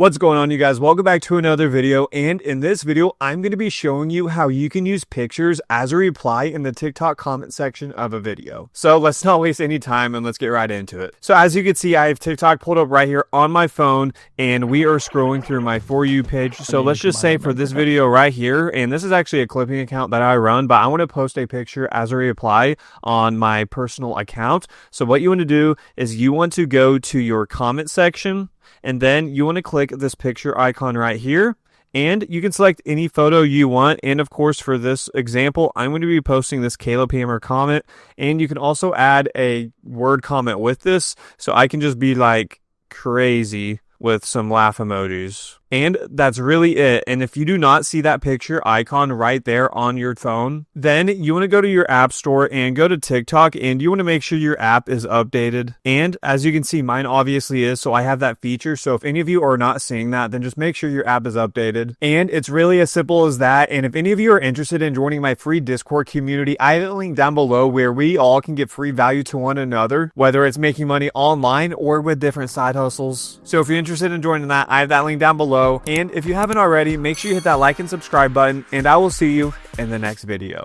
What's going on, you guys? Welcome back to another video, and in this video I'm going to be showing you how you can use pictures as a reply in the TikTok comment section of a video. So let's not waste any time and let's get right into it. So as you can see, I have TikTok pulled up right here on my phone and we are scrolling through my For You page. So let's just say for this video right here, and this is actually a clipping account that I run, but I want to post a picture as a reply on my personal account. So what you want to do is you want to go to your comment section, and then you want to click this picture icon right here, and you can select any photo you want. And of course, for this example, I'm going to be posting this Caleb Hammer comment, and you can also add a word comment with this. So I can just be like crazy with some laugh emojis. And that's really it. And if you do not see that picture icon right there on your phone, then you want to go to your app store and go to TikTok, and you want to make sure your app is updated. And as you can see, mine obviously is, so I have that feature. So if any of you are not seeing that, then just make sure your app is updated. And it's really as simple as that. And if any of you are interested in joining my free Discord community, I have a link down below where we all can give free value to one another, whether it's making money online or with different side hustles. So if you're interested in joining that, I have that link down below. And if you haven't already, make sure you hit that like and subscribe button, and I will see you in the next video.